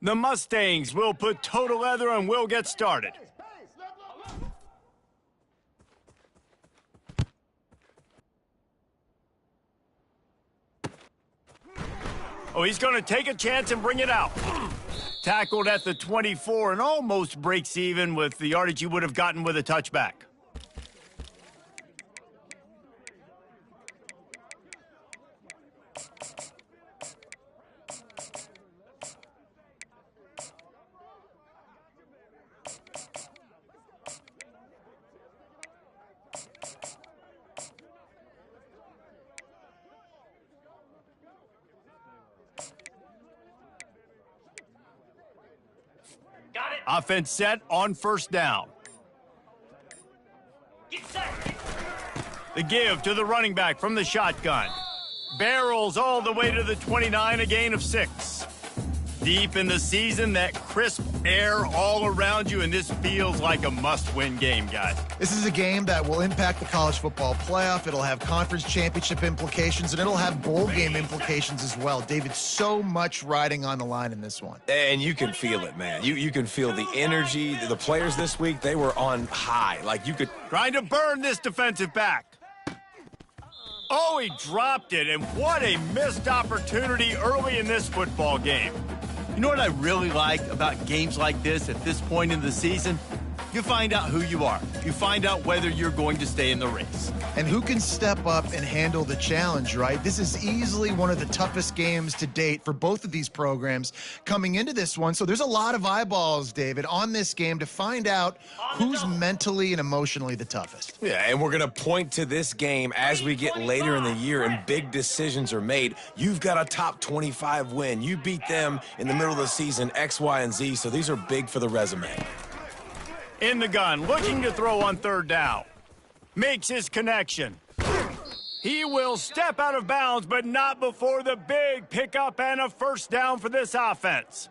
The Mustangs will put total leather and we'll get started. Oh, he's going to take a chance and bring it out. Tackled at the 24 and almost breaks even with the yardage he would have gotten with a touchback. Offense set on first down. Get set. The give to the running back from the shotgun. Barrels all the way to the 29, a gain of 6. Deep in the season, that crisp air all around you, and this feels like a must-win game, guys. This is a game that will impact the college football playoff. It'll have conference championship implications, and it'll have bowl game implications as well. David, so much riding on the line in this one. And you can feel it, man. You can feel the energy. The players this week, they were on high. Like you could... Trying to burn this defensive back. Oh, he dropped it, and what a missed opportunity early in this football game. You know what I really like about games like this at this point in the season? You find out who you are. You find out whether you're going to stay in the race. And who can step up and handle the challenge, right? This is easily one of the toughest games to date for both of these programs coming into this one. So there's a lot of eyeballs, David, on this game to find out who's mentally and emotionally the toughest. Yeah, and we're going to point to this game as we get later in the year and big decisions are made. You've got a top 25 win. You beat them in the middle of the season, X, Y, and Z, so these are big for the resume. In the gun, looking to throw on third down. Makes his connection. He will step out of bounds, but not before the big pickup and a first down for this offense.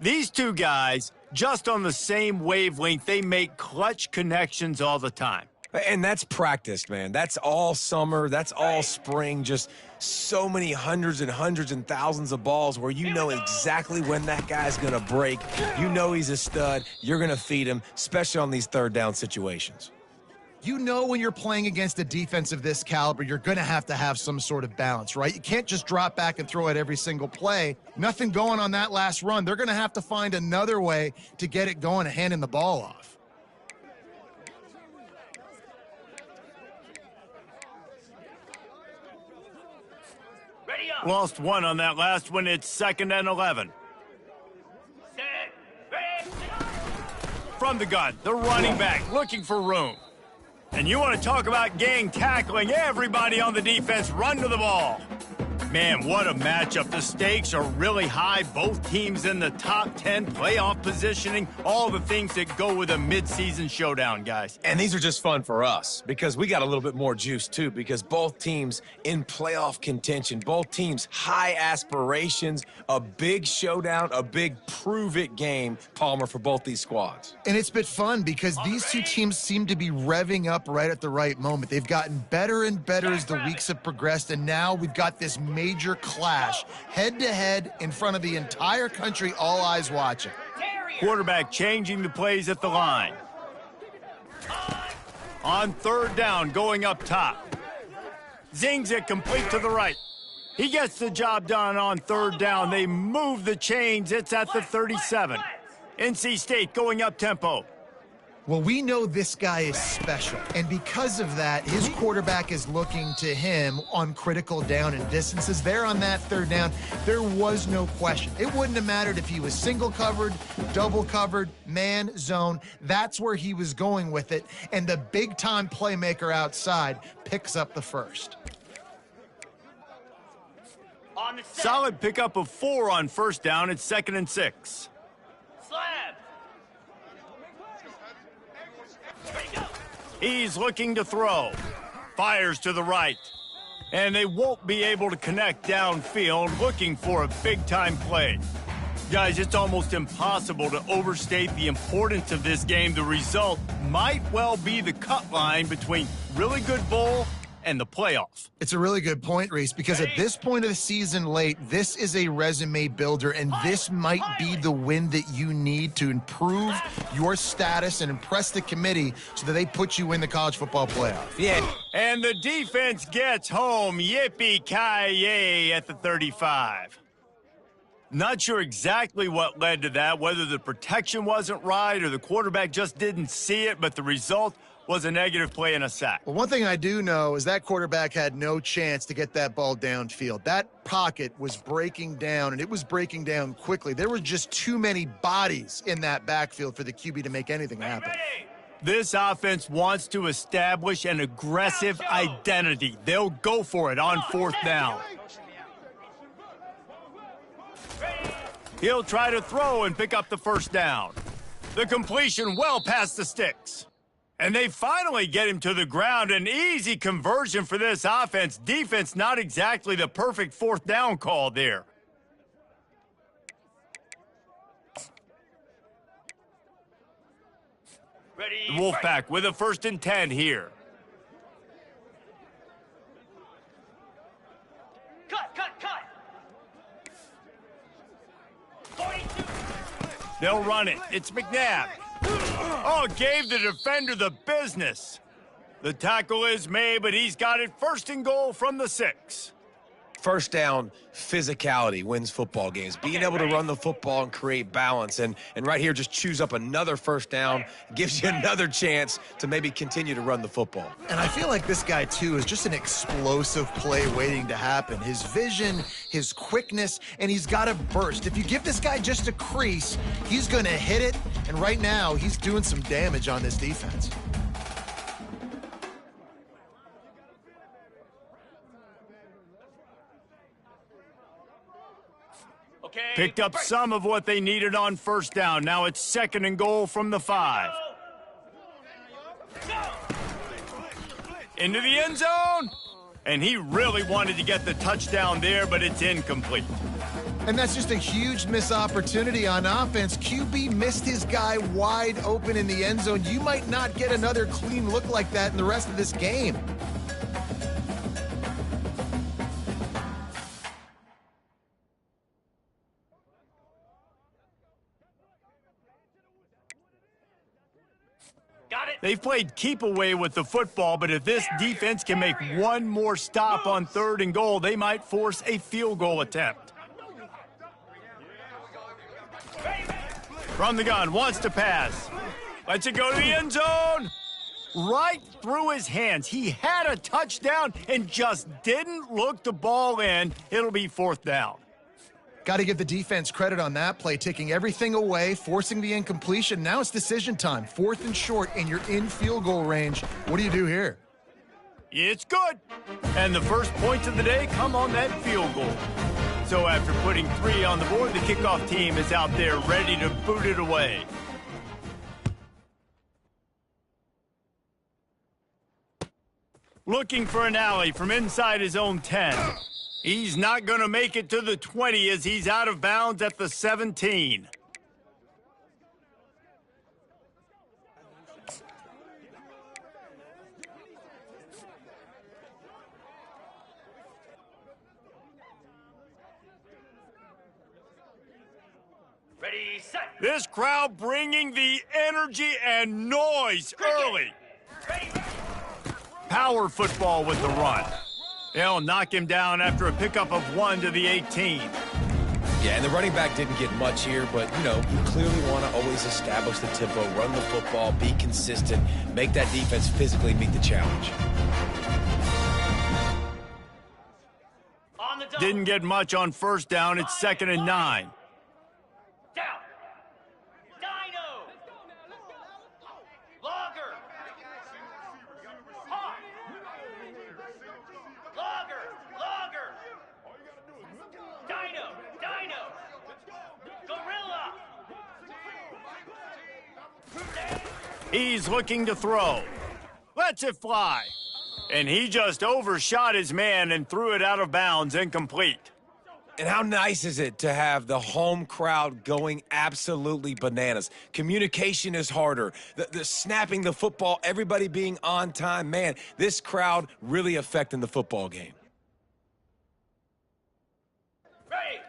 These two guys, just on the same wavelength, they make clutch connections all the time. And that's practiced, man. That's all summer. That's all spring. Just so many hundreds and thousands of balls where you know exactly when that guy's going to break. You know he's a stud. You're going to feed him, especially on these third down situations. You know when you're playing against a defense of this caliber, you're going to have some sort of balance, right? You can't just drop back and throw it every single play. Nothing going on that last run. They're going to have to find another way to get it going and handing the ball off. Lost one on that last one. It's 2nd and 11. From the gun, the running back looking for room. And you want to talk about gang tackling, everybody on the defense run to the ball. Man, what a matchup. The stakes are really high. Both teams in the top 10, playoff positioning, all the things that go with a midseason showdown, guys. And these are just fun for us because we got a little bit more juice, too, because both teams in playoff contention, both teams high aspirations, a big showdown, a big prove-it game, Palmer, for both these squads. And it's been fun because these two teams seem to be revving up right at the right moment. They've gotten better and better as the weeks have progressed, and now we've got this major clash, head-to-head in front of the entire country, all eyes watching. Quarterback changing the plays at the line. On third down, going up top. Zings it complete to the right. He gets the job done on third down. They move the chains. It's at the 37. NC State going up tempo. Well, we know this guy is special, and because of that, his quarterback is looking to him on critical down and distances. There on that third down, there was no question. It wouldn't have mattered if he was single covered, double covered, man, zone. That's where he was going with it, and the big-time playmaker outside picks up the first. Solid pickup of 4 on first down. It's 2nd and 6. Slab. He's looking to throw. Fires to the right. And they won't be able to connect downfield, looking for a big-time play. Guys, it's almost impossible to overstate the importance of this game. The result might well be the cut line between really good bowl and the playoff. It's a really good point, Reese, because at this point of the season late, this is a resume builder, and this might be the win that you need to improve your status and impress the committee so that they put you in the college football playoff. Yeah. And the defense gets home. Yippee-ki-yay at the 35. Not sure exactly what led to that, whether the protection wasn't right or the quarterback just didn't see it, but the result was a negative play and a sack. Well, one thing I do know is that quarterback had no chance to get that ball downfield. That pocket was breaking down, and it was breaking down quickly. There were just too many bodies in that backfield for the QB to make anything happen. This offense wants to establish an aggressive identity. They'll go for it on fourth down. He'll try to throw and pick up the first down. The completion well past the sticks. And they finally get him to the ground. An easy conversion for this offense. Defense not exactly the perfect fourth down call there. The Wolfpack with a 1st and 10 here. Cut! 42. They'll run it. It's McNabb. Oh, gave the defender the business. The tackle is made, but he's got it 1st and goal from the 6. First down, physicality wins football games. Being able to run the football and create balance. And right here, just choose up another first down, gives you another chance to maybe continue to run the football. And I feel like this guy, too, is just an explosive play waiting to happen. His vision, his quickness, and he's got a burst. If you give this guy just a crease, he's going to hit it. And right now, he's doing some damage on this defense. Picked up some of what they needed on first down. Now it's 2nd and goal from the 5. Into the end zone. And he really wanted to get the touchdown there, but it's incomplete. And that's just a huge missed opportunity on offense. QB missed his guy wide open in the end zone. You might not get another clean look like that in the rest of this game. They've played keep away with the football, but if this defense can make one more stop on 3rd and goal, they might force a field goal attempt. From the gun, wants to pass. Lets it go to the end zone. Right through his hands. He had a touchdown and just didn't look the ball in. It'll be 4th down. Got to give the defense credit on that play, taking everything away, forcing the incompletion. Now it's decision time. 4th and short, and you're in field goal range. What do you do here? It's good. And the first points of the day come on that field goal. So after putting 3 on the board, the kickoff team is out there ready to boot it away. Looking for an alley from inside his own 10. He's not going to make it to the 20 as he's out of bounds at the 17. Ready, set. This crowd bringing the energy and noise early. Power football with the run. They'll knock him down after a pickup of 1 to the 18. Yeah, and the running back didn't get much here, but, you clearly want to always establish the tempo, run the football, be consistent, make that defense physically meet the challenge. Didn't get much on first down. It's 2nd and 9. Down. Dino. Logger. Hawk. Logger. Dino. Gorilla. He's looking to throw. Lets it fly. And he just overshot his man and threw it out of bounds, incomplete. And how nice is it to have the home crowd going absolutely bananas? Communication is harder. The snapping the football, everybody being on time. Man, this crowd really affecting the football game. Ready.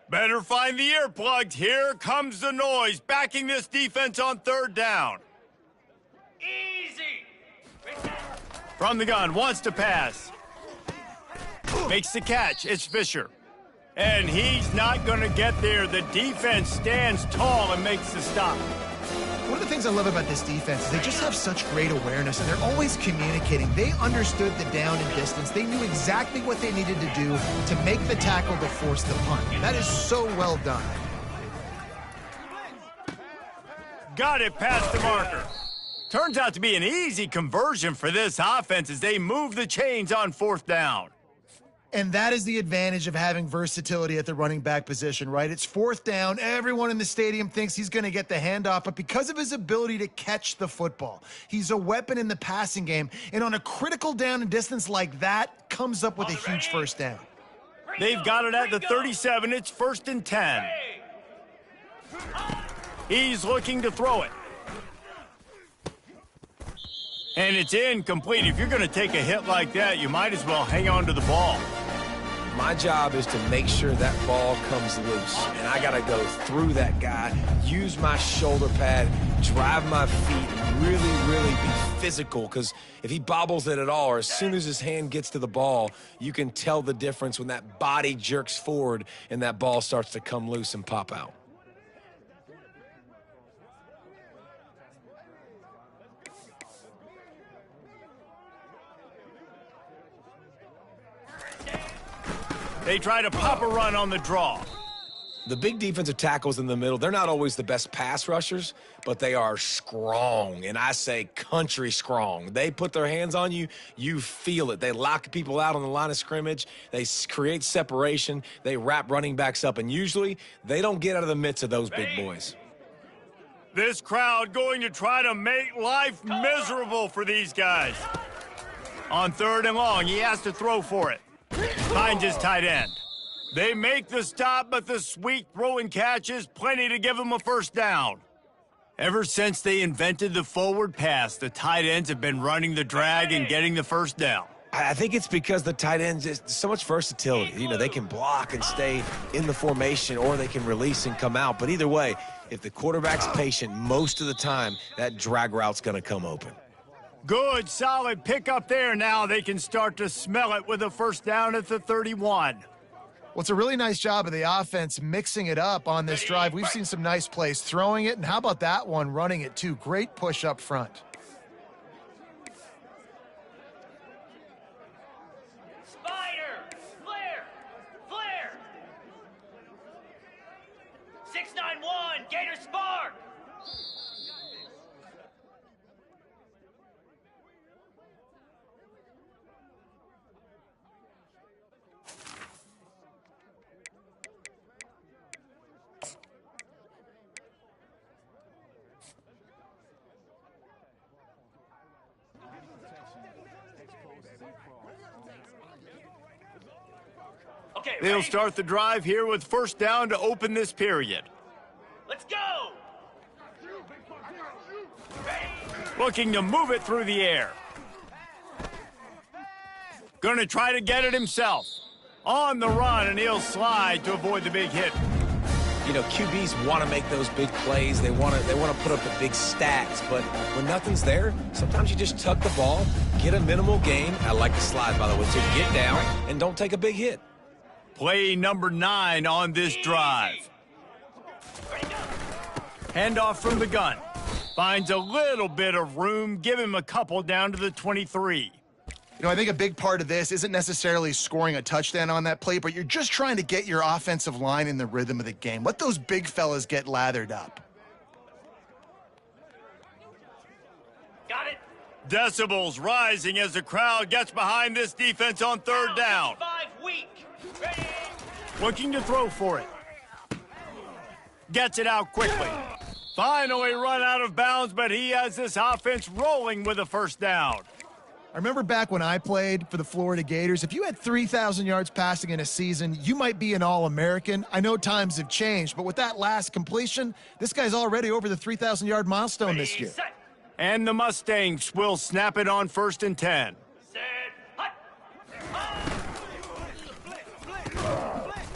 Better find the earplugs. Here comes the noise, backing this defense on third down. Easy. From the gun, wants to pass. Makes the catch. It's Fisher. And he's not going to get there. The defense stands tall and makes the stop. One of the things I love about this defense is they just have such great awareness, and they're always communicating. They understood the down and distance. They knew exactly what they needed to do to make the tackle to force the punt. That is so well done. Got it past the marker. Turns out to be an easy conversion for this offense as they move the chains on fourth down. And that is the advantage of having versatility at the running back position, right? It's fourth down. Everyone in the stadium thinks he's going to get the handoff, but because of his ability to catch the football, he's a weapon in the passing game. And on a critical down and distance like that, comes up with a huge first down. They've got it at the 37. It's 1st and 10. He's looking to throw it. And it's incomplete. If you're going to take a hit like that, you might as well hang on to the ball. My job is to make sure that ball comes loose, and I got to go through that guy, use my shoulder pad, drive my feet, and really be physical, because if he bobbles it at all, or as soon as his hand gets to the ball, you can tell the difference when that body jerks forward and that ball starts to come loose and pop out. They try to pop a run on the draw. The big defensive tackles in the middle, they're not always the best pass rushers, but they are strong, and I say country strong. They put their hands on you, you feel it. They lock people out on the line of scrimmage. They create separation. They wrap running backs up, and usually they don't get out of the midst of those big boys. This crowd going to try to make life miserable for these guys. On 3rd and long, he has to throw for it. Finds his tight end. They make the stop, but the sweet throw and catch is plenty to give them a first down. Ever since they invented the forward pass, the tight ends have been running the drag and getting the first down. I think it's because the tight ends is so much versatility. You know, they can block and stay in the formation, or they can release and come out. But either way, if the quarterback's patient most of the time, that drag route's going to come open. Good, solid pickup there. Now they can start to smell it with a first down at the 31. Well, it's a really nice job of the offense mixing it up on this drive. We've seen some nice plays throwing it, and how about that one running it too? Great push up front. Spider! Flare! Flare! 691! Gator Spark! Okay, They'll ready? start the drive here with first down to open this period. Let's go! Ready? Looking to move it through the air. Going to try to get it himself. On the run, and he'll slide to avoid the big hit. You know, QBs want to make those big plays. They want to put up the big stats. But when nothing's there, sometimes you just tuck the ball, get a minimal gain. I like the slide, by the way, to get down and don't take a big hit. Play number 9 on this drive. Handoff from the gun. Finds a little bit of room. Give him a couple down to the 23. You know, I think a big part of this isn't necessarily scoring a touchdown on that play, but you're just trying to get your offensive line in the rhythm of the game. Let those big fellas get lathered up. Got it? Decibels rising as the crowd gets behind this defense on third down. 5 weak. Ready? Looking to throw for it. Gets it out quickly. Finally run out of bounds, but he has this offense rolling with a first down. I remember back when I played for the Florida Gators, if you had 3,000 yards passing in a season, you might be an All-American. I know times have changed, but with that last completion, this guy's already over the 3,000-yard milestone this year. Set. And the Mustangs will snap it on 1st and 10. Set. Hut.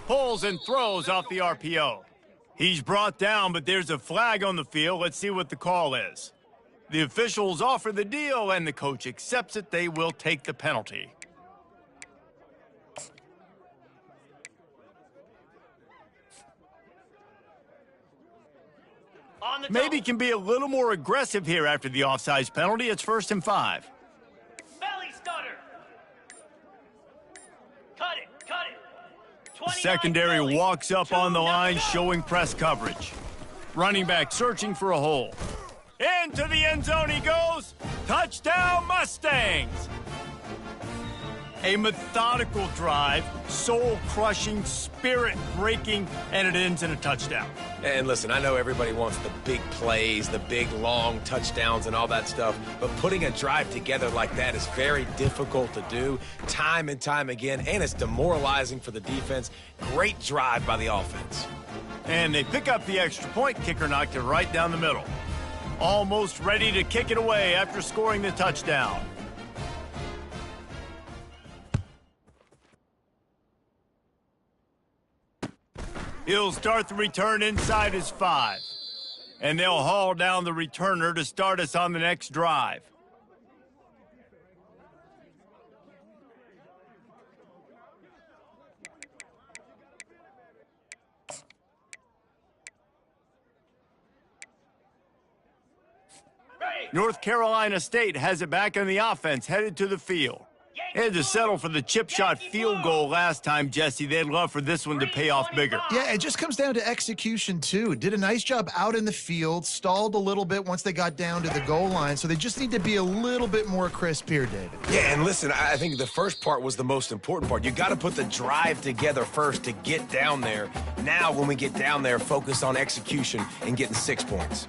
Pulls and throws off the RPO. He's brought down, but there's a flag on the field. Let's see what the call is. The officials offer the deal, and the coach accepts it. They will take the penalty. On the Maybe double. can be a little more aggressive here after the offsides penalty. It's 1st and 5. Belly stutter. Cut it. 29 Secondary belly. walks up 2 on the down line, go. showing press coverage. Running back searching for a hole. Into the end zone he goes. Touchdown, Mustangs! A methodical drive, soul-crushing, spirit-breaking, and it ends in a touchdown. And listen, I know everybody wants the big plays, the big, long touchdowns and all that stuff, but putting a drive together like that is very difficult to do time and time again, and it's demoralizing for the defense. Great drive by the offense. And they pick up the extra point. Kicker knocked it right down the middle. Almost ready to kick it away after scoring the touchdown. He'll start the return inside his 5. And they'll haul down the returner to start us on the next drive. Ready. North Carolina State has it back on the offense, headed to the field. They had to settle for the chip shot field goal last time, Jesse. They'd love for this one to pay off bigger. Yeah, it just comes down to execution, too. Did a nice job out in the field, stalled a little bit once they got down to the goal line, so they just need to be a little bit more crisp here, David. Yeah, and listen, I think the first part was the most important part. You got to put the drive together first to get down there. Now, when we get down there, focus on execution and getting 6 points.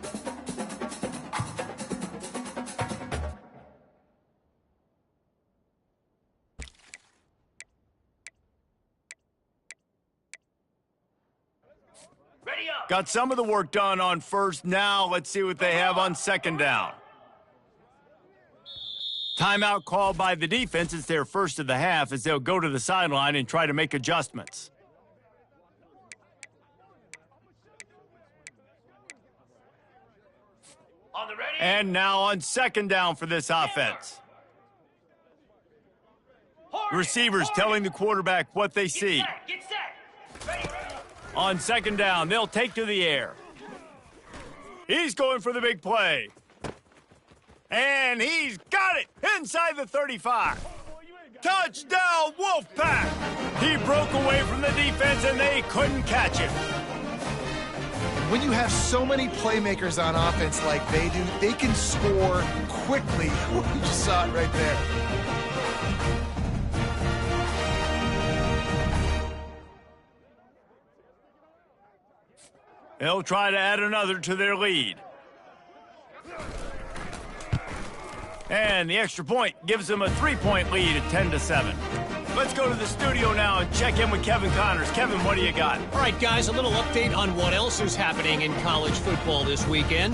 Ready up. Got some of the work done on first. Now let's see what they have on 2nd down. Timeout called by the defense. It's their first of the half as they'll go to the sideline and try to make adjustments. On the ready. And now on 2nd down for this offense. Hornet. Receivers Hornet. telling the quarterback what they see. Get set. Ready. On 2nd down, they'll take to the air. He's going for the big play. And he's got it inside the 35. Touchdown, Wolfpack! He broke away from the defense and they couldn't catch him. When you have so many playmakers on offense like they do, they can score quickly. You just saw it right there. They'll try to add another to their lead. And the extra point gives them a 3-point lead at 10-7. Let's go to the studio now and check in with Kevin Connors. Kevin, what do you got? All right, guys, a little update on what else is happening in college football this weekend.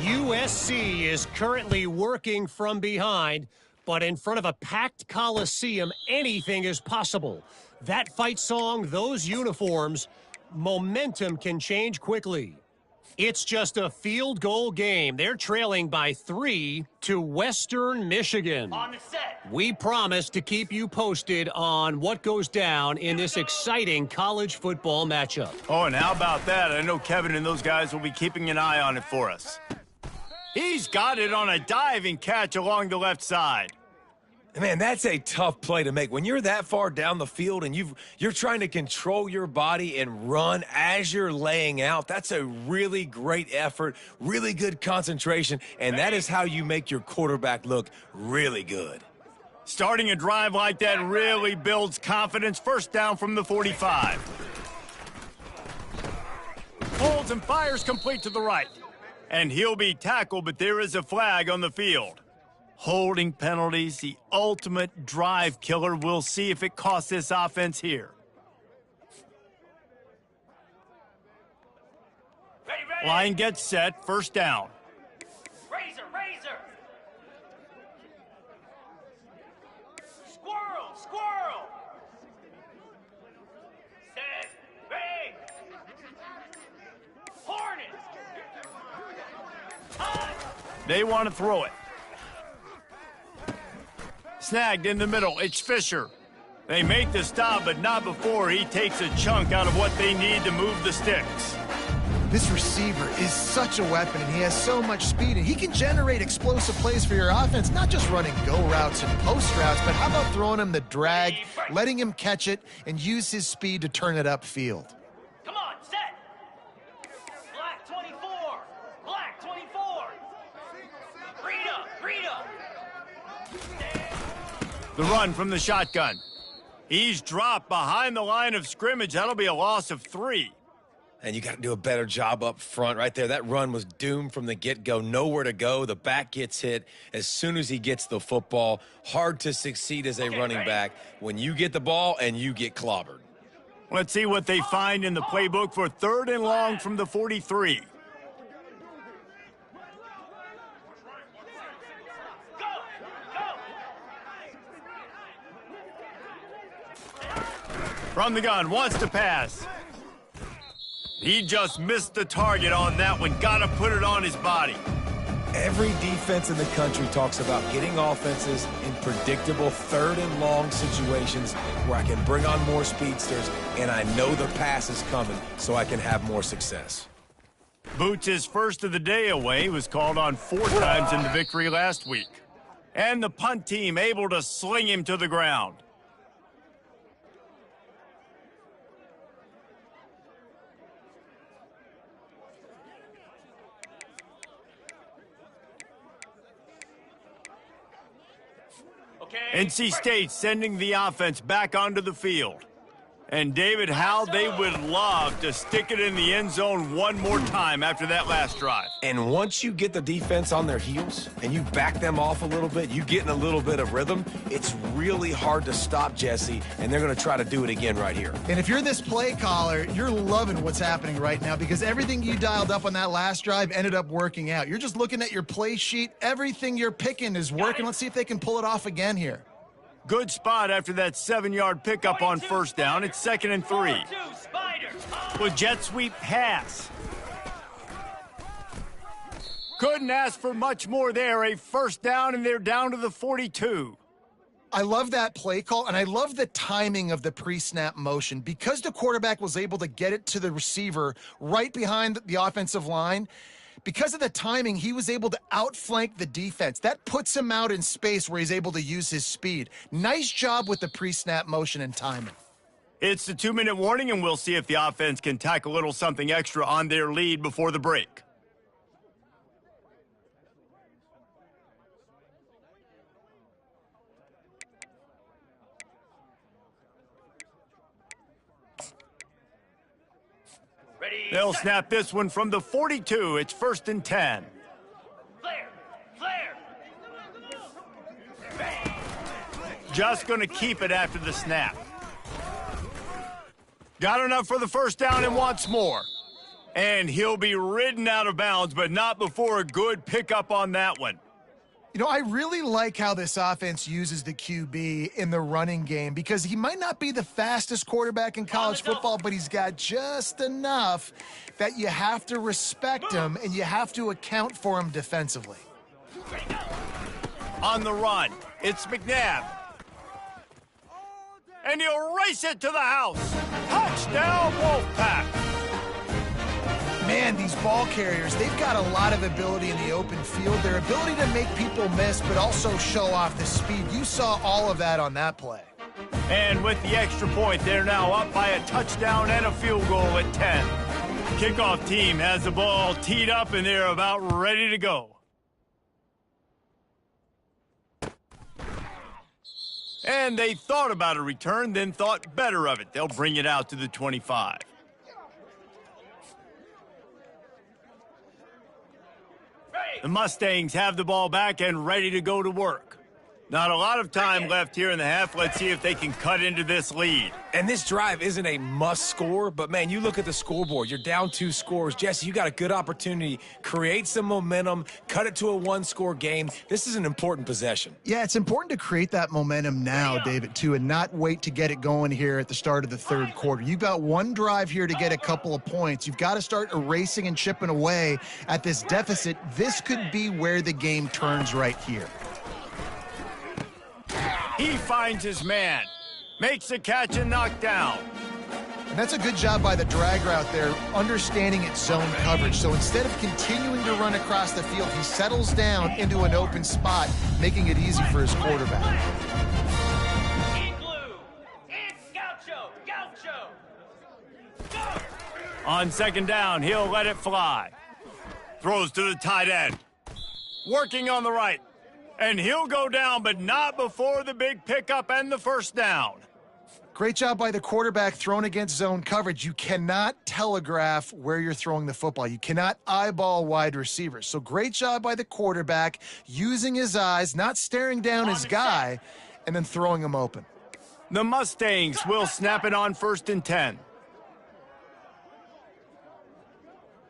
USC is currently working from behind, but in front of a packed Coliseum, anything is possible. That fight song, those uniforms, momentum can change quickly. It's just a field goal game. They're trailing by 3 to Western Michigan. On the set. We promise to keep you posted on what goes down in this exciting college football matchup. Oh, and how about that? I know Kevin and those guys will be keeping an eye on it for us. He's got it on a diving catch along the left side. Man, that's a tough play to make. When you're that far down the field and you're trying to control your body and run as you're laying out, that's a really great effort, really good concentration, and that is how you make your quarterback look really good. Starting a drive like that really builds confidence. First down from the 45. Holds and fires complete to the right. And he'll be tackled, but there is a flag on the field. Holding penalties, the ultimate drive killer. We'll see if it costs this offense here. Ready. Line gets set, first down. Razor. Squirrel. Set. Ready. Hornet. They want to throw it. Snagged in the middle, it's Fisher. They make the stop, but not before he takes a chunk out of what they need to move the sticks. This receiver is such a weapon, and he has so much speed, and he can generate explosive plays for your offense, not just running go routes and post routes, but how about throwing him the drag, letting him catch it, and use his speed to turn it upfield. Come on, set. Black 24. Rita. The run from the shotgun. He's dropped behind the line of scrimmage. That'll be a loss of 3. And you got to do a better job up front right there. That run was doomed from the get-go. Nowhere to go. The back gets hit as soon as he gets the football. Hard to succeed as a running back when you get the ball and you get clobbered. Let's see what they find in the playbook for 3rd and long from the 43. From the gun, wants to pass. He just missed the target on that one. Got to put it on his body. Every defense in the country talks about getting offenses in predictable 3rd and long situations where I can bring on more speedsters and I know the pass is coming so I can have more success. Boots' first of the day away was called on 4 times in the victory last week. And the punt team able to sling him to the ground. NC State sending the offense back onto the field. And David, how they would love to stick it in the end zone one more time after that last drive. And once you get the defense on their heels and you back them off a little bit, you get in a little bit of rhythm, it's really hard to stop, Jesse, and they're going to try to do it again right here. And if you're this play caller, you're loving what's happening right now because everything you dialed up on that last drive ended up working out. You're just looking at your play sheet. Everything you're picking is working. Let's see if they can pull it off again here. Good spot after that 7-yard pickup on first down. It's 2nd and 3. With jet sweep pass. Couldn't ask for much more there. A first down, and they're down to the 42. I love that play call, and I love the timing of the pre-snap motion. Because the quarterback was able to get it to the receiver right behind the offensive line, because of the timing, he was able to outflank the defense. That puts him out in space where he's able to use his speed. Nice job with the pre-snap motion and timing. It's the 2-minute warning, and we'll see if the offense can tack a little something extra on their lead before the break. They'll snap this one from the 42. It's 1st and 10. Flare. Just going to keep it after the snap. Got enough for the first down and wants more. And he'll be ridden out of bounds, but not before a good pickup on that one. You know, I really like how this offense uses the QB in the running game because he might not be the fastest quarterback in college football, but he's got just enough that you have to respect him and you have to account for him defensively. On the run, it's McNabb. And he'll race it to the house. Touchdown, Wolfpack. Man, these ball carriers, they've got a lot of ability in the open field. Their ability to make people miss, but also show off the speed. You saw all of that on that play. And with the extra point, they're now up by a touchdown and a field goal at 10. Kickoff team has the ball teed up, and they're about ready to go. And they thought about a return, then thought better of it. They'll bring it out to the 25. Ready. The Mustangs have the ball back and ready to go to work. Not a lot of time left here in the half. Let's see if they can cut into this lead. And this drive isn't a must score, but man, you look at the scoreboard. You're down 2 scores. Jesse, you got a good opportunity. Create some momentum. Cut it to a 1-score game. This is an important possession. Yeah, it's important to create that momentum now, David, too, and not wait to get it going here at the start of the third quarter. You've got one drive here to get a couple of points. You've got to start erasing and chipping away at this deficit. This could be where the game turns right here. He finds his man, makes the catch and knock down. And that's a good job by the drag route there, understanding its zone coverage. So instead of continuing to run across the field, he settles down into an open spot, making it easy for his quarterback. Igloo! It's Gaucho! Gaucho! Go! On second down, he'll let it fly. Throws to the tight end. Working on the right. And he'll go down, but not before the big pickup and the first down. Great job by the quarterback thrown against zone coverage. You cannot telegraph where you're throwing the football. You cannot eyeball wide receivers. So great job by the quarterback using his eyes, not staring down his guy, and then throwing him open. The Mustangs will snap it on 1st and 10.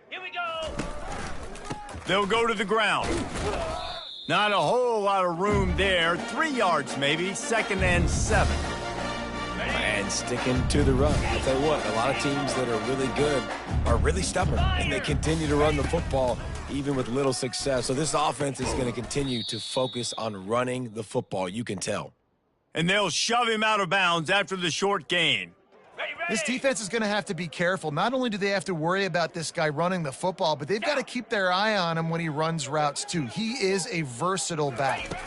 Here we go! They'll go to the ground. Not a whole lot of room there. 3 yards maybe. 2nd and 7. And sticking to the run. I'll tell you what, a lot of teams that are really good are really stubborn, and they continue to run the football even with little success. So this offense is going to continue to focus on running the football. You can tell. And they'll shove him out of bounds after the short gain. This defense is going to have to be careful. Not only do they have to worry about this guy running the football, but they've got to keep their eye on him when he runs routes too. He is a versatile back.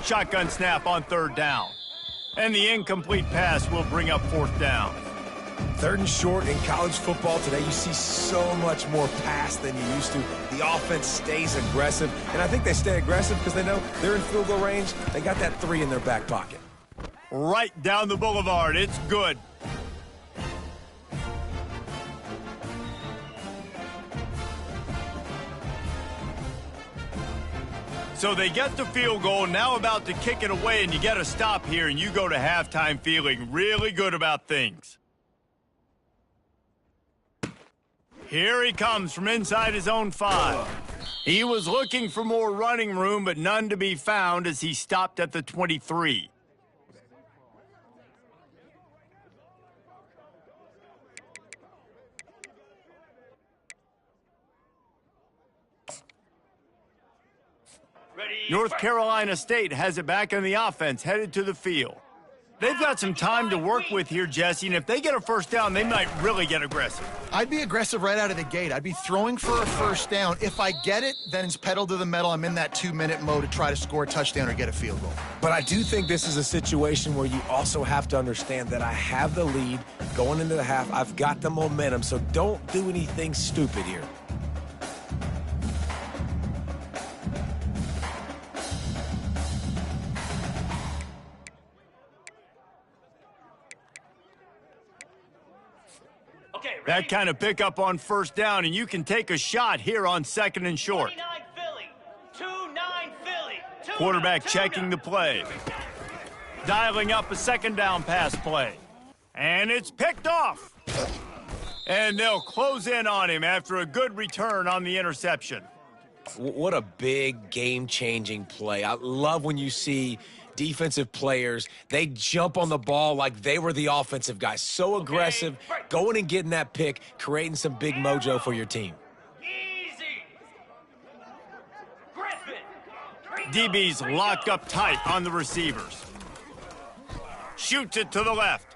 Shotgun snap on 3rd down. And the incomplete pass will bring up 4th down. 3rd and short in college football today, you see so much more pass than you used to. The offense stays aggressive, and I think they stay aggressive because they know they're in field goal range. They got that 3 in their back pocket. Right down the boulevard. It's good. So they get the field goal, now about to kick it away, and you get a stop here, and you go to halftime feeling really good about things. Here he comes from inside his own 5. He was looking for more running room, but none to be found as he stopped at the 23. North Carolina State has it back on the offense, headed to the field. They've got some time to work with here, Jesse, and if they get a first down, they might really get aggressive. I'd be aggressive right out of the gate. I'd be throwing for a first down. If I get it, then it's pedal to the metal. I'm in that 2-minute mode to try to score a touchdown or get a field goal. But I do think this is a situation where you also have to understand that I have the lead going into the half. I've got the momentum, so don't do anything stupid here. That kind of pickup on first down, and you can take a shot here on 2nd and short. 29 Philly. 2-9 Philly. Quarterback checking the play. Dialing up a 2nd down pass play. And it's picked off. And they'll close in on him after a good return on the interception. What a big game-changing play. I love when you see defensive players, they jump on the ball like they were the offensive guys. So aggressive, going and getting that pick, creating some big mojo for your team. Easy. Griffin. DB's locked up tight on the receivers. Shoots it to the left.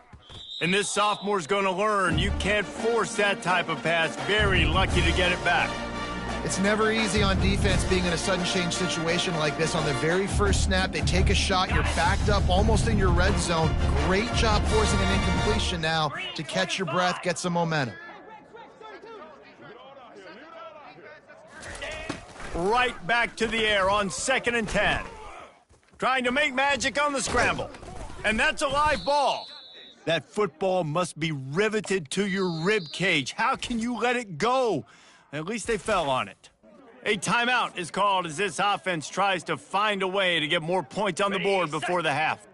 And this sophomore's going to learn you can't force that type of pass. Very lucky to get it back. It's never easy on defense being in a sudden change situation like this. On the very first snap, they take a shot. You're backed up almost in your red zone. Great job forcing an incompletion now to catch your breath, get some momentum. Right back to the air on 2nd and 10. Trying to make magic on the scramble. And that's a live ball. That football must be riveted to your rib cage. How can you let it go? At least they fell on it. A timeout is called as this offense tries to find a way to get more points on the board before the half.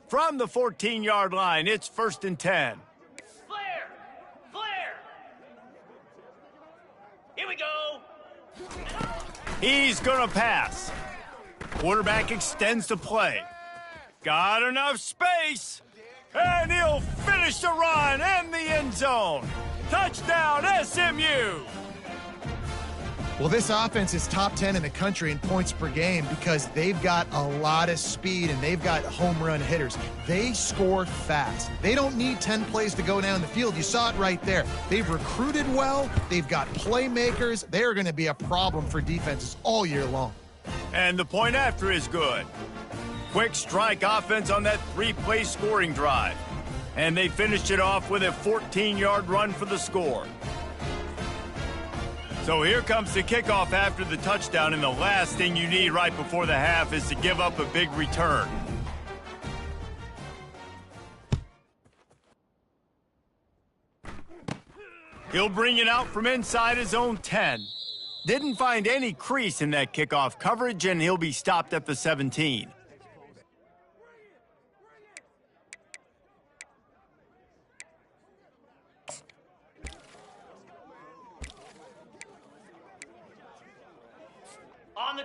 From the 14-yard line, it's 1st and 10. Flare! Flare! Here we go! He's gonna pass. Quarterback extends the play. Got enough space. And he'll finish the run in the end zone. Touchdown, SMU! Well, this offense is top 10 in the country in points per game because they've got a lot of speed and they've got home run hitters. They score fast. They don't need 10 plays to go down the field. You saw it right there. They've recruited well. They've got playmakers. They're going to be a problem for defenses all year long. And the point after is good. Quick strike offense on that 3-play scoring drive. And they finished it off with a 14-yard run for the score. So here comes the kickoff after the touchdown, and the last thing you need right before the half is to give up a big return. He'll bring it out from inside his own 10. Didn't find any crease in that kickoff coverage, and he'll be stopped at the 17.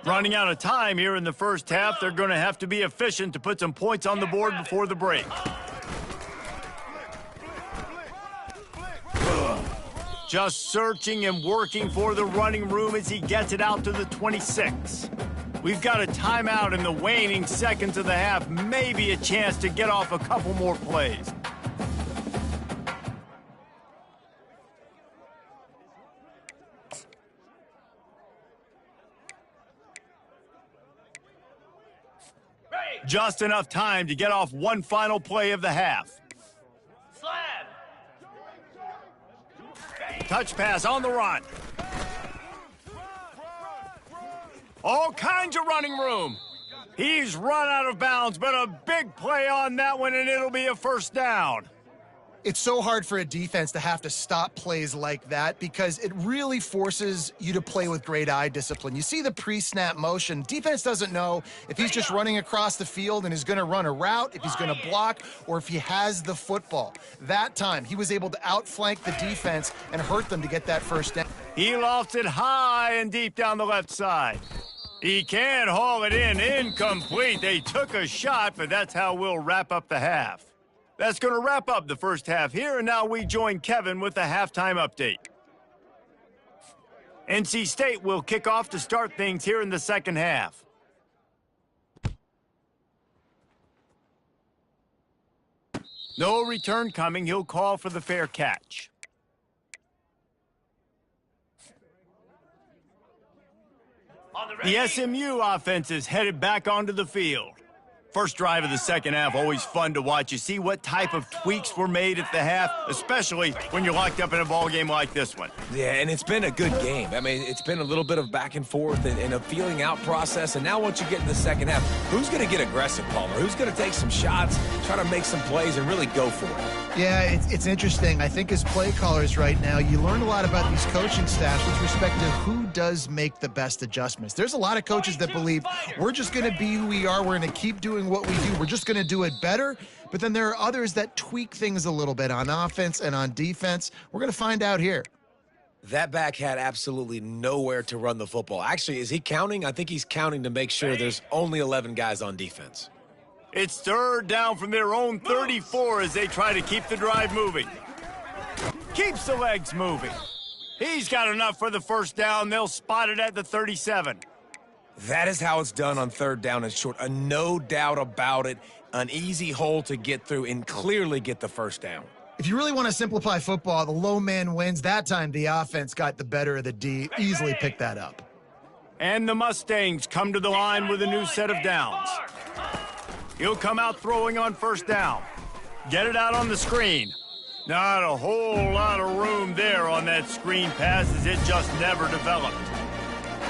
Running out of time here in the first half, they're going to have to be efficient to put some points on the board before the break. Just searching and working for the running room as he gets it out to the 26. We've got a timeout in the waning seconds of the half, maybe a chance to get off a couple more plays. Just enough time to get off one final play of the half. Slab! Touch pass on the run. All kinds of running room. He's run out of bounds, but a big play on that one, and it'll be a first down. It's so hard for a defense to have to stop plays like that because it really forces you to play with great eye discipline. You see the pre-snap motion. Defense doesn't know if he's just running across the field and is going to run a route, if he's going to block, or if he has the football. That time, he was able to outflank the defense and hurt them to get that first down. He lofts it high and deep down the left side. He can't haul it in. Incomplete. They took a shot, but that's how we'll wrap up the half. That's going to wrap up the first half here, and now we join Kevin with the halftime update. NC State will kick off to start things here in the second half. No return coming. He'll call for the fair catch. The SMU offense is headed back onto the field. First drive of the second half, always fun to watch. You see what type of tweaks were made at the half, especially when you're locked up in a ball game like this one. Yeah, and it's been a good game. I mean, it's been a little bit of back and forth and a feeling out process. And now once you get in the second half, who's going to get aggressive, Palmer? Who's going to take some shots, try to make some plays, and really go for it? Yeah, it's interesting. I think as play callers right now, you learn a lot about these coaching staffs with respect to who does make the best adjustments. There's a lot of coaches that believe we're just going to be who we are. We're going to keep doing what we do. We're just going to do it better. But then there are others that tweak things a little bit on offense and on defense. We're going to find out here. That back had absolutely nowhere to run the football. Actually, is he counting? I think he's counting to make sure there's only 11 guys on defense. It's third down from their own 34 as they try to keep the drive moving. Keeps the legs moving. He's got enough for the first down. They'll spot it at the 37. That is how it's done on third down and short. No doubt about it. An easy hole to get through and clearly get the first down. If you really want to simplify football, the low man wins. That time the offense got the better of the D. Easily picked that up. And the Mustangs come to the line with a new set of downs. He'll come out throwing on first down. Get it out on the screen. Not a whole lot of room there on that screen pass as it just never developed.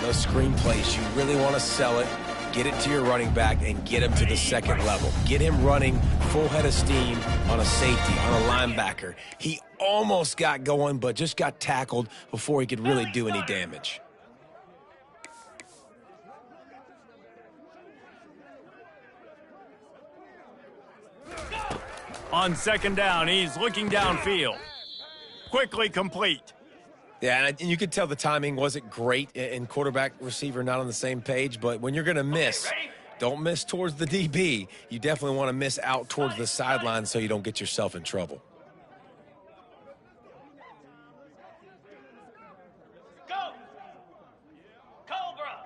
Those screen plays, you really want to sell it, get it to your running back, and get him to the second level. Get him running full head of steam on a safety, on a linebacker. He almost got going, but just got tackled before he could really do any damage. On second down, he's looking downfield. Quickly complete. Yeah, and you could tell the timing wasn't great and quarterback, receiver not on the same page, but when you're going to miss, don't miss towards the DB. You definitely want to miss out towards the sideline so you don't get yourself in trouble. Go! Cobra!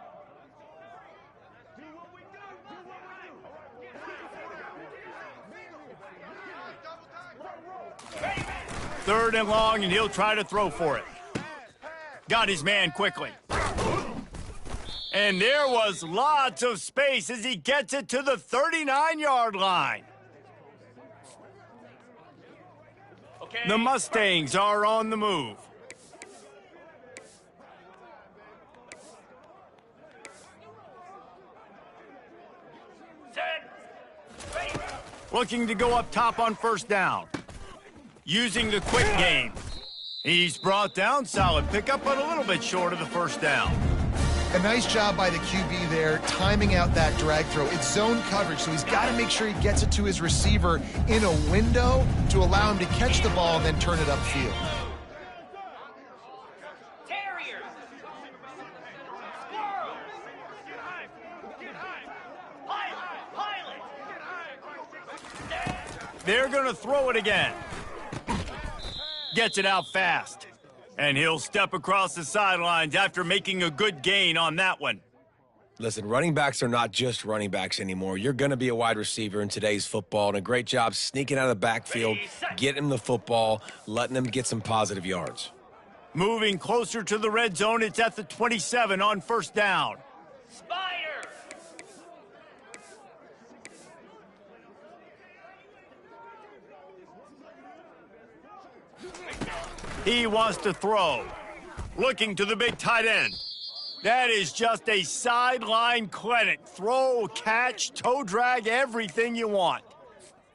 Third and long, and he'll try to throw for it. Got his man quickly. And there was lots of space as he gets it to the 39-yard line. Okay. The Mustangs are on the move. Set. Ready. Looking to go up top on first down. Using the quick game. He's brought down, solid pickup, but a little bit short of the first down. A nice job by the QB there, timing out that drag throw. It's zone coverage, so he's got to make sure he gets it to his receiver in a window to allow him to catch the ball and then turn it upfield. Terriers. Squirrel. Pilot. They're going to throw it again. Gets it out fast. And he'll step across the sidelines after making a good gain on that one. Listen, running backs are not just running backs anymore. You're going to be a wide receiver in today's football, and a great job sneaking out of the backfield, getting him the football, letting them get some positive yards. Moving closer to the red zone, it's at the 27 on first down. Spider. He wants to throw. Looking to the big tight end. That is just a sideline clinic. Throw, catch, toe drag, everything you want.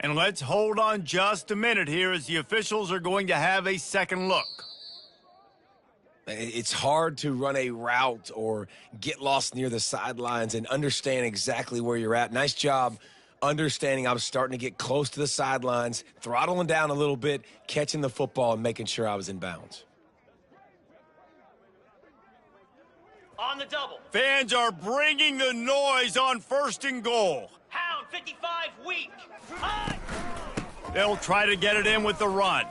And let's hold on just a minute here as the officials are going to have a second look. It's hard to run a route or get lost near the sidelines and understand exactly where you're at. Nice job understanding I was starting to get close to the sidelines, throttling down a little bit, catching the football, and making sure I was in bounds. On the double. Fans are bringing the noise on first and goal. Hound 55 weak. High. They'll try to get it in with the run.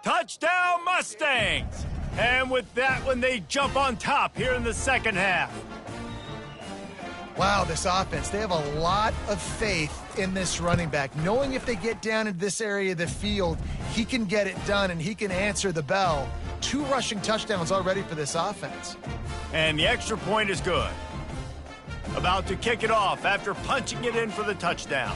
Touchdown, Mustangs! And with that one, they jump on top here in the second half. Wow, this offense, they have a lot of faith in this running back, knowing if they get down into this area of the field, he can get it done and he can answer the bell. 2 rushing touchdowns already for this offense. And the extra point is good. About to kick it off after punching it in for the touchdown.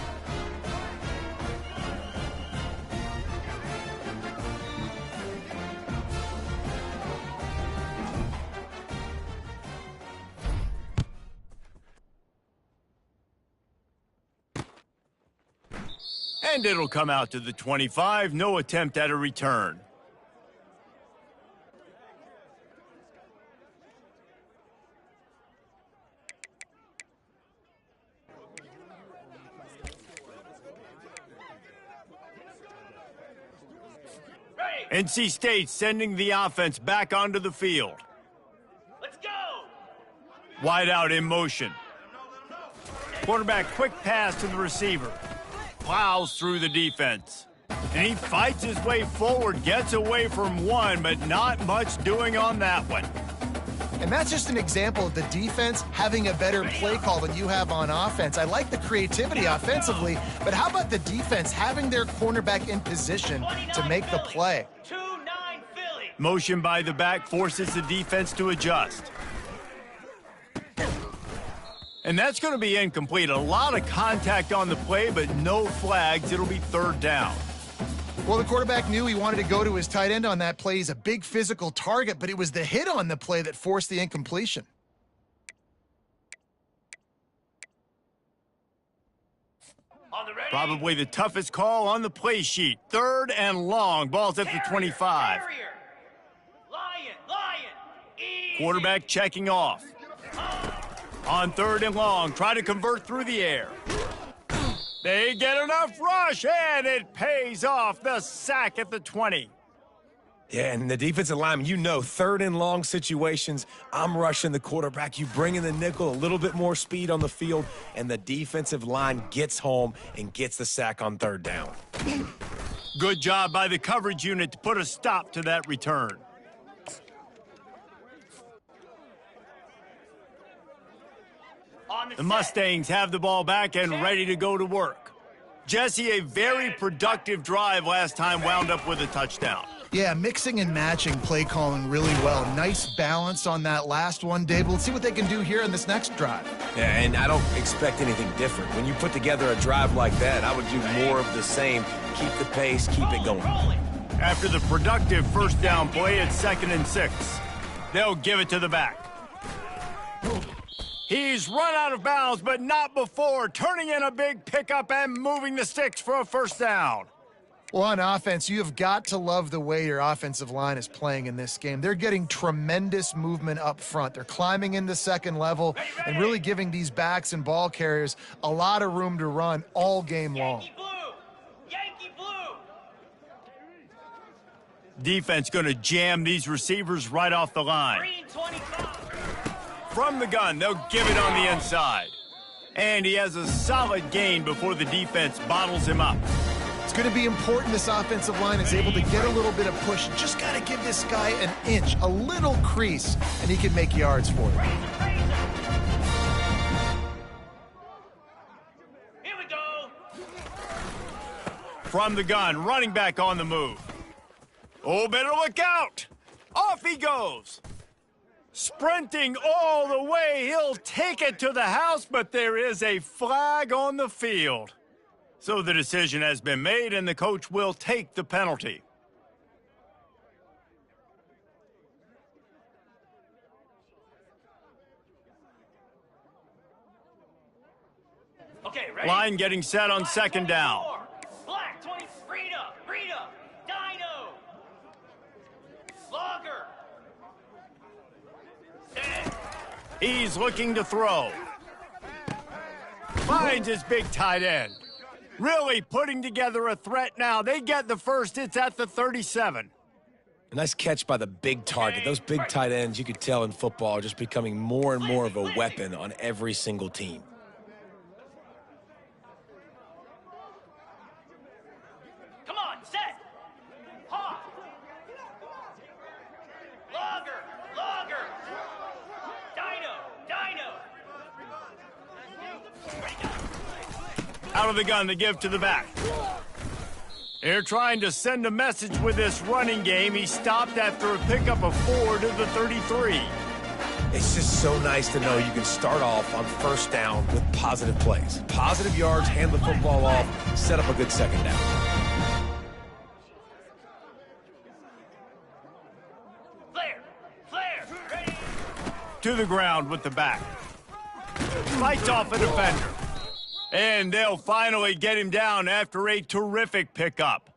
And it'll come out to the 25. No attempt at a return. Ready. NC State sending the offense back onto the field. Let's go. Wide out in motion. Quarterback quick pass to the receiver. Plows through the defense. And he fights his way forward, gets away from one, but not much doing on that one. And that's just an example of the defense having a better play call than you have on offense. I like the creativity offensively, but how about the defense having their cornerback in position to make the play? 2-9 Philly. Motion by the back forces the defense to adjust. And that's going to be incomplete. A lot of contact on the play, but no flags. It'll be third down. Well, the quarterback knew he wanted to go to his tight end on that play. He's a big physical target, but it was the hit on the play that forced the incompletion. On the ready. Probably the toughest call on the play sheet. Third and long. Ball's at the 25. Terrier. Lion. Easy. Quarterback checking off. On third and long, try to convert through the air. They get enough rush, and it pays off. The sack at the 20. Yeah, and the defensive lineman, you know, third and long situations, I'm rushing the quarterback. You bring in the nickel, a little bit more speed on the field, and the defensive line gets home and gets the sack on third down. Good job by the coverage unit to put a stop to that return. The Mustangs have the ball back and ready to go to work. Jesse, a very productive drive last time wound up with a touchdown. Yeah, mixing and matching play calling really well. Nice balance on that last one, Dave. Let's see what they can do here in this next drive. Yeah, and I don't expect anything different. When you put together a drive like that, I would do more of the same. Keep the pace, keep it going. After the productive first down play, it's 2nd and 6. They'll give it to the back. He's run out of bounds, but not before turning in a big pickup and moving the sticks for a first down. Well, on offense, you have got to love the way your offensive line is playing in this game. They're getting tremendous movement up front. They're climbing into second level and really giving these backs and ball carriers a lot of room to run all game long. Yankee blue! Yankee blue! Defense going to jam these receivers right off the line. Green 25! From the gun, they'll give it on the inside. And he has a solid gain before the defense bottles him up. It's going to be important this offensive line is able to get a little bit of push. Just got to give this guy an inch, a little crease, and he can make yards for it. Here we go! From the gun, running back on the move. Oh, better look out! Off he goes! Sprinting all the way, he'll take it to the house, but there is a flag on the field. So the decision has been made, and the coach will take the penalty. Okay, ready? Line getting set on Black 2nd down. 24. Black 20, Rita, Dino, Slogger. He's looking to throw. Finds his big tight end. Really putting together a threat now. They get the first. It's at the 37. A nice catch by the big target. Those big tight ends, you could tell in football, are just becoming more and more of a weapon on every single team. Come on, set. Hawk. Logger. Dino. Out of the gun to give to the back. They're trying to send a message with this running game. He stopped after a pickup of 4 to the 33. It's just so nice to know you can start off on first down with positive plays. Positive yards, hand the football off, set up a good second down. Flare, ready. To the ground with the back. Fights off a defender. And they'll finally get him down after a terrific pickup.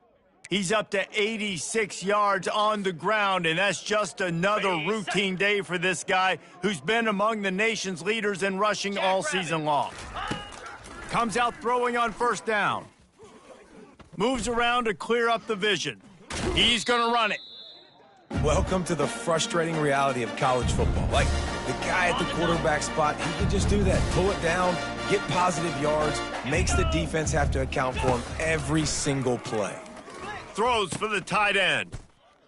He's up to 86 yards on the ground, and that's just another routine day for this guy who's been among the nation's leaders in rushing all season long. Comes out throwing on first down. Moves around to clear up the vision. He's going to run it. Welcome to the frustrating reality of college football. Like, the guy at the quarterback spot, he can just do that. Pull it down, get positive yards, makes the defense have to account for him every single play. Throws for the tight end.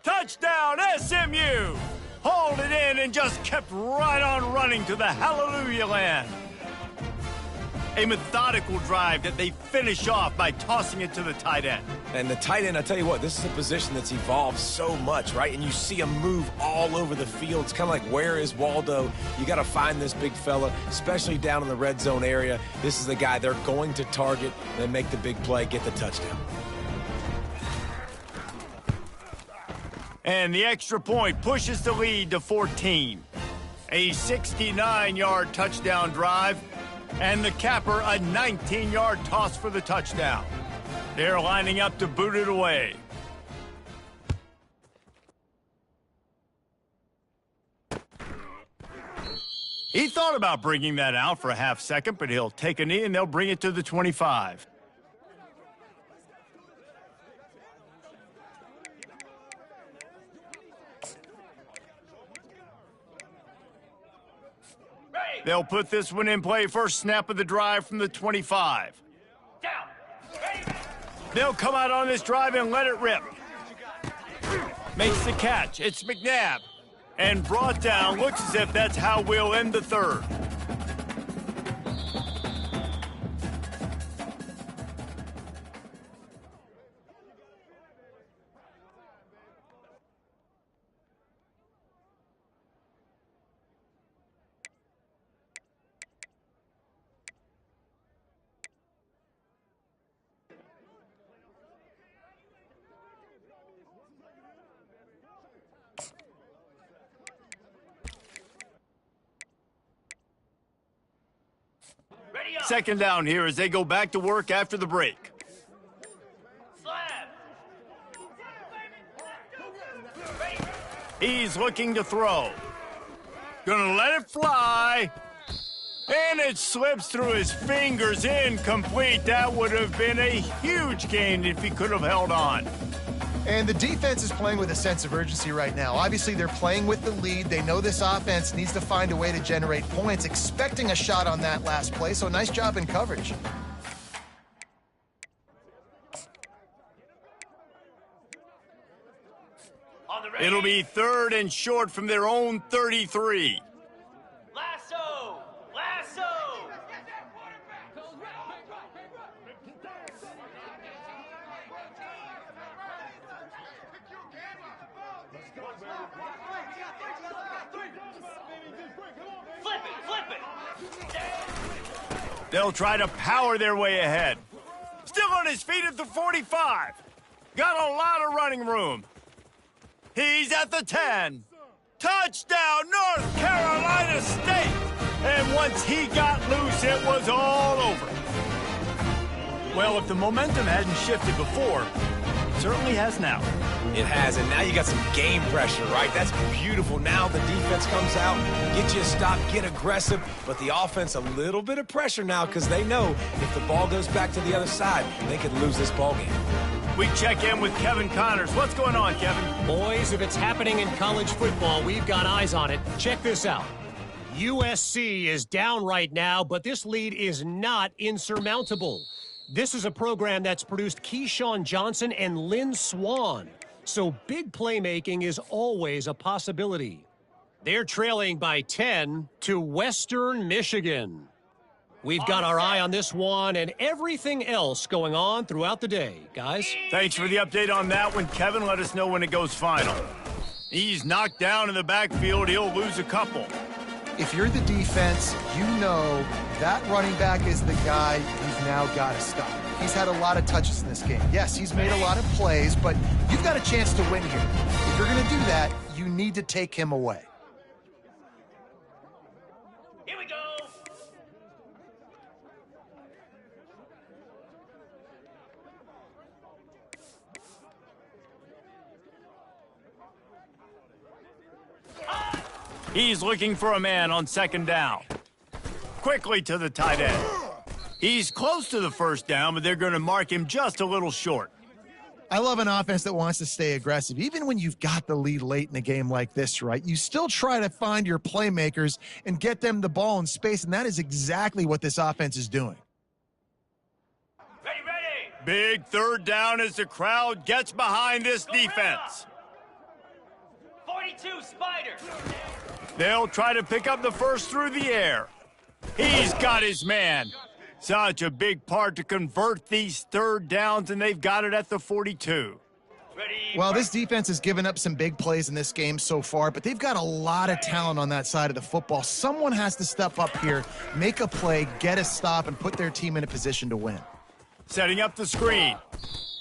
Touchdown, SMU! Hauled it in and just kept right on running to the hallelujah land. A methodical drive that they finish off by tossing it to the tight end. And the tight end, I tell you what, this is a position that's evolved so much, right? And you see him move all over the field. It's kind of like, where is Waldo? You got to find this big fella, especially down in the red zone area. This is the guy they're going to target and then make the big play, get the touchdown. And the extra point pushes the lead to 14. A 69-yard touchdown drive, and the capper a 19-yard toss for the touchdown. They're lining up to boot it away. He thought about bringing that out for a half second, but he'll take a knee and they'll bring it to the 25. They'll put this one in play first snap of the drive from the 25. Down. Ready. They'll come out on this drive and let it rip. Makes the catch. It's McNabb. And brought down. Looks as if that's how we'll end the third. Ready up. Second down here as they go back to work after the break. Slab. Ready. He's looking to throw. Gonna let it fly. And it slips through his fingers, incomplete. That would have been a huge gain if he could have held on. And the defense is playing with a sense of urgency right now. Obviously, they're playing with the lead. They know this offense needs to find a way to generate points, expecting a shot on that last play, so nice job in coverage. On the ready. It'll be third and short from their own 33. Lasso. Lasso. Flip it. Flip it. They'll try to power their way ahead. Still on his feet at the 45. Got a lot of running room. He's at the 10. Touchdown, North Carolina State. And once he got loose, it was all over. Well, if the momentum hadn't shifted before, it certainly has now. It has, and now you got some game pressure, right? That's beautiful. Now the defense comes out, get you a stop, get aggressive, but the offense a little bit of pressure now because they know if the ball goes back to the other side, they could lose this ball game. We check in with Kevin Connors. What's going on, Kevin? Boys, if it's happening in college football, we've got eyes on it. Check this out. USC is down right now, but this lead is not insurmountable. This is a program that's produced Keyshawn Johnson and Lynn Swann. So big playmaking is always a possibility. They're trailing by 10 to Western Michigan. We've got our eye on this one and everything else going on throughout the day, guys. Thanks for the update on that one, Kevin. Let us know when it goes final. He's knocked down in the backfield. He'll lose a couple. If you're the defense, you know that running back is the guy you've now got to stop. He's had a lot of touches in this game. Yes, he's made a lot of plays, but you've got a chance to win here. If you're going to do that, you need to take him away. Here we go. He's looking for a man on second down. Quickly to the tight end. He's close to the first down, but they're going to mark him just a little short. I love an offense that wants to stay aggressive. Even when you've got the lead late in a game like this, right? You still try to find your playmakers and get them the ball in space, and that is exactly what this offense is doing. Ready, ready. Big third down as the crowd gets behind this defense. 42 Spider. They'll try to pick up the first through the air. He's got his man. Such a big part to convert these third downs, and they've got it at the 42. Ready. Well, this defense has given up some big plays in this game so far, but they've got a lot of talent on that side of the football. Someone has to step up here, make a play, get a stop, and put their team in a position to win. Setting up the screen.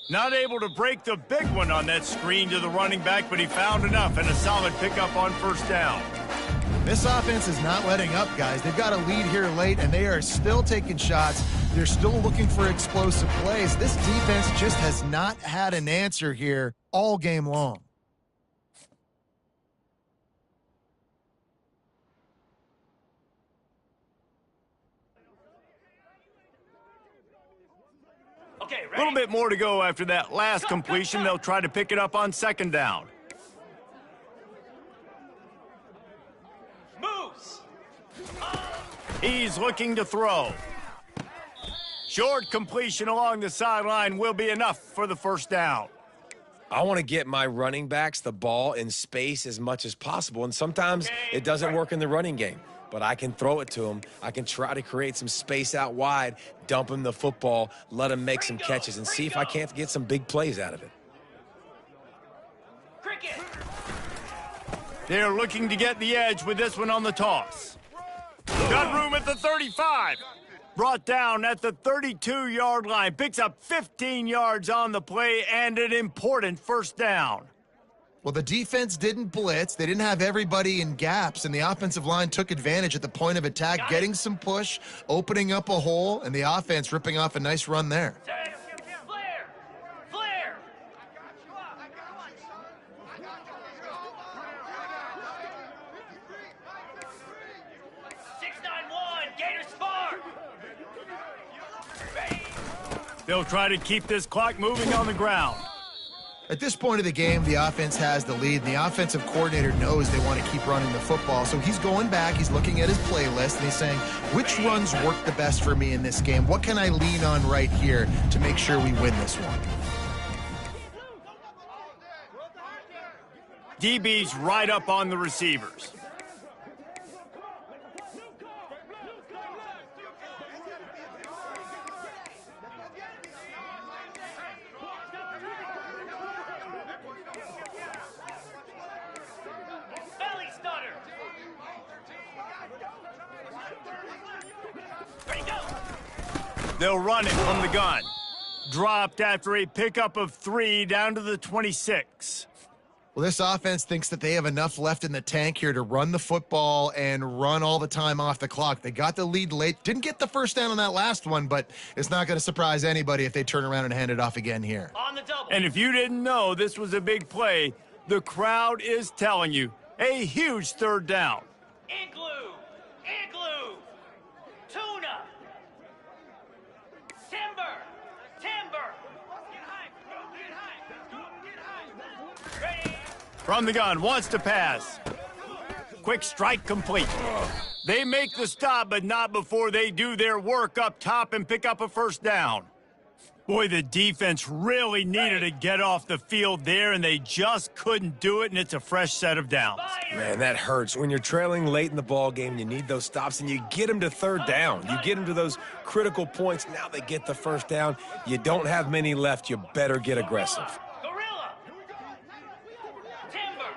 Not able to break the big one on that screen to the running back, but he found enough and a solid pickup on first down. This offense is not letting up, guys. They've got a lead here late, and they are still taking shots. They're still looking for explosive plays. This defense just has not had an answer here all game long. Okay, A ready. little bit more to go after that last completion. They'll try to pick it up on second down. Moves. He's looking to throw. Short completion along the sideline will be enough for the first down. I want to get my running backs the ball in space as much as possible, and sometimes it doesn't work in the running game, but I can throw it to them. I can try to create some space out wide, dump him the football, let him make some catches, and see if I can't get some big plays out of it. They're looking to get the edge with this one on the toss. Got room at the 35. Brought down at the 32-yard line. Picks up 15 yards on the play and an important first down. Well, the defense didn't blitz. They didn't have everybody in gaps, and the offensive line took advantage at the point of attack, getting some push, opening up a hole, and the offense ripping off a nice run there. Flare! Flare! 691, Gator Spark! They'll try to keep this clock moving on the ground. At this point of the game, the offense has the lead, and the offensive coordinator knows they want to keep running the football. So he's going back, he's looking at his playlist, and he's saying, which runs work the best for me in this game? What can I lean on right here to make sure we win this one? DB's right up on the receivers. Belly stutter! Ready, go! They'll run it from the gun. Dropped after a pickup of 3 down to the 26. Well, this offense thinks that they have enough left in the tank here to run the football and run all the time off the clock. They got the lead late. Didn't get the first down on that last one, but it's not going to surprise anybody if they turn around and hand it off again here. On the double. And if you didn't know this was a big play, the crowd is telling you a huge third down. Igloo! Igloo! Tuna! Timber! Timber! Get high! Get high! Get high! Ready! From the gun, wants to pass. Quick strike complete. They make the stop, but not before they do their work up top and pick up a first down. Boy, the defense really needed to get off the field there, and they just couldn't do it, and it's a fresh set of downs. Man, that hurts. When you're trailing late in the ball game, you need those stops, and you get them to third down. You get them to those critical points. Now they get the first down. You don't have many left. You better get aggressive. Gorilla! Timber!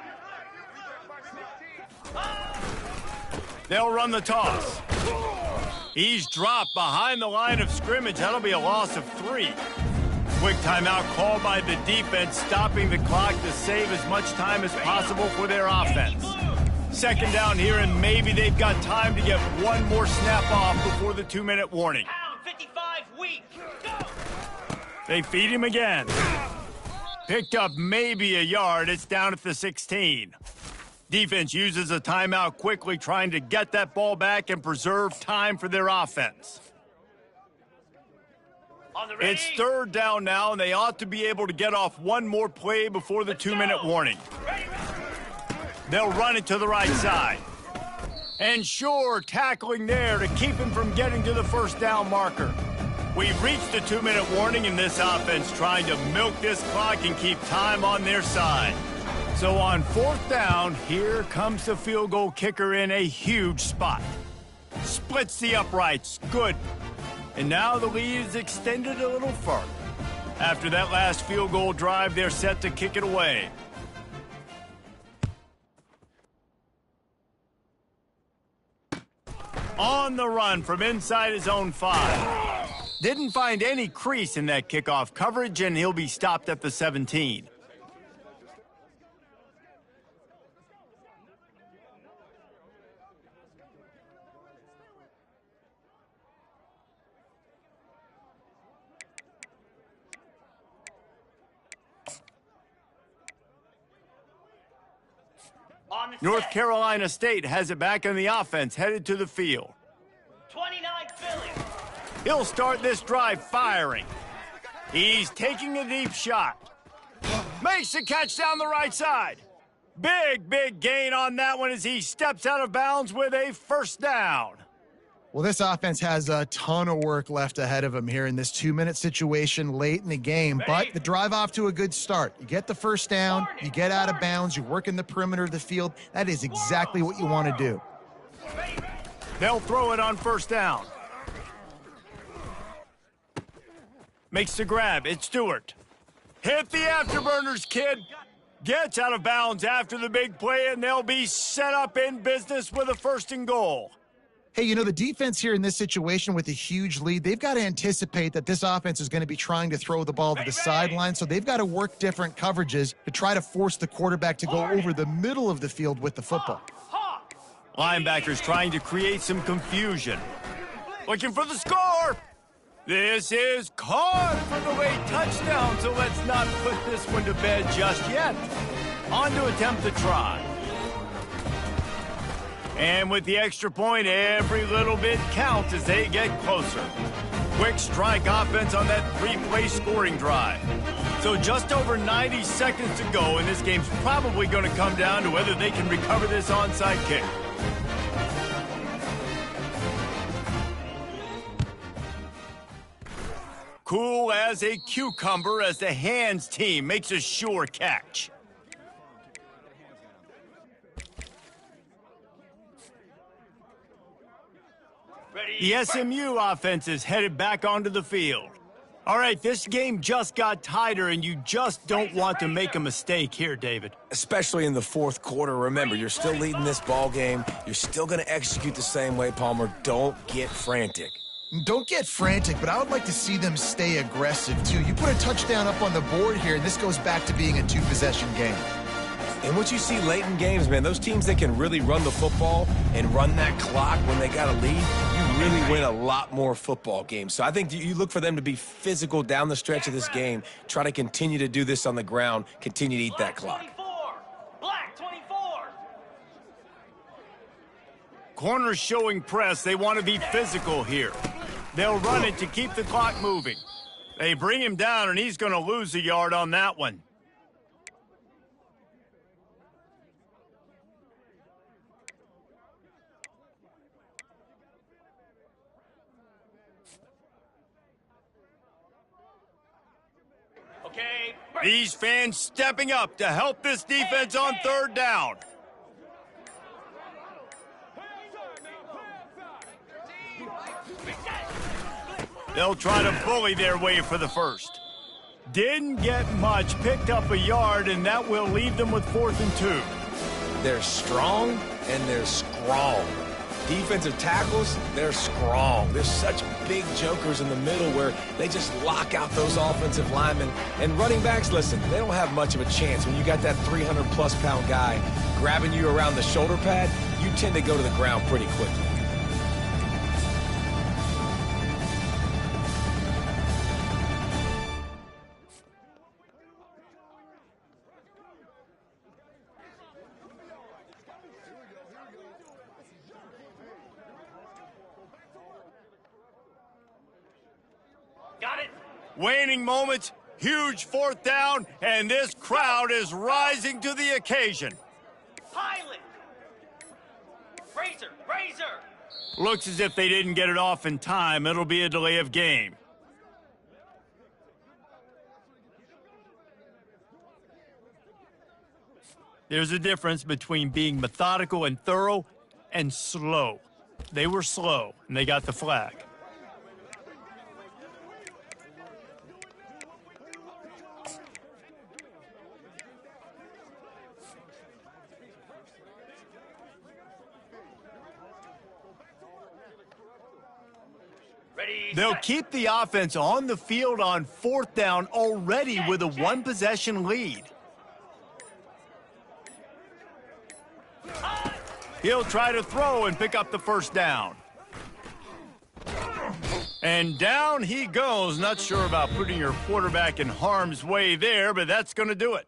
They'll run the toss. He's dropped behind the line of scrimmage. That'll be a loss of 3. Quick timeout called by the defense, stopping the clock to save as much time as possible for their offense. Second down here, and maybe they've got time to get one more snap off before the 2-minute warning. Pound 55 weak! Go! They feed him again. Picked up maybe a yard. It's down at the 16. Defense uses a timeout quickly, trying to get that ball back and preserve time for their offense. On the ready. It's third down now, and they ought to be able to get off one more play before the 2-minute warning. Ready. They'll run it to the right side. And sure, tackling there to keep him from getting to the first down marker. We've reached the 2-minute warning, and this offense trying to milk this clock and keep time on their side. So on fourth down, here comes the field goal kicker in a huge spot. Splits the uprights. Good. And now the lead is extended a little further. After that last field goal drive, they're set to kick it away. On the run from inside his own 5. Didn't find any crease in that kickoff coverage, and he'll be stopped at the 17. North Carolina State has it back on the offense, headed to the field. 29 Philly. He'll start this drive firing. He's taking a deep shot. Makes the catch down the right side. Big gain on that one as he steps out of bounds with a first down. Well, this offense has a ton of work left ahead of them here in this 2-minute situation late in the game, but the drive off to a good start. You get the first down, you get out of bounds, you work in the perimeter of the field. That is exactly what you want to do. They'll throw it on first down. Makes the grab. It's Stewart. Hit the afterburners, kid. Gets out of bounds after the big play, and they'll be set up in business with a 1st and goal. Hey, you know, the defense here in this situation with a huge lead, they've got to anticipate that this offense is going to be trying to throw the ball to the sideline, so they've got to work different coverages to try to force the quarterback to go over the middle of the field with the football. Linebackers trying to create some confusion. Looking for the score. This is caught for the late touchdown, so let's not put this one to bed just yet. On to attempt the try. And with the extra point, every little bit counts as they get closer. Quick strike offense on that 3-play scoring drive. So just over 90 seconds to go, and this game's probably going to come down to whether they can recover this onside kick. Cool as a cucumber as the hands team makes a sure catch. The SMU offense is headed back onto the field. All right, this game just got tighter, and you just don't want to make a mistake here, David. Especially in the 4th quarter. Remember, you're still leading this ball game. You're still going to execute the same way, Palmer. Don't get frantic. Don't get frantic, but I would like to see them stay aggressive, too. You put a touchdown up on the board here, and this goes back to being a 2-possession game. And what you see late in games, man, those teams that can really run the football and run that clock when they got a lead, you really win a lot more football games. So I think you look for them to be physical down the stretch of this game, try to continue to do this on the ground, continue to eat that clock. Black 24. Corners showing press. They want to be physical here. They'll run it to keep the clock moving. They bring him down, and he's going to lose a yard on that one. Okay. These fans stepping up to help this defense on 3rd down. They'll try to bully their way for the first. Didn't get much, picked up a yard, and that will leave them with 4th and 2. They're strong and they're strong. Defensive tackles, they're strong. There's such big jokers in the middle where they just lock out those offensive linemen. And running backs, listen, they don't have much of a chance. When you got that 300-plus pound guy grabbing you around the shoulder pad, you tend to go to the ground pretty quickly. Got it. Waning moments, huge 4th down, and this crowd is rising to the occasion. Pilot. Razor. Looks as if they didn't get it off in time. It'll be a delay of game. There's a difference between being methodical and thorough and slow. They were slow, and they got the flag. Ready. They'll set. keep the offense on the field on 4th down already with a 1-possession lead. He'll try to throw and pick up the first down. And down he goes. Not sure about putting your quarterback in harm's way there, but that's going to do it.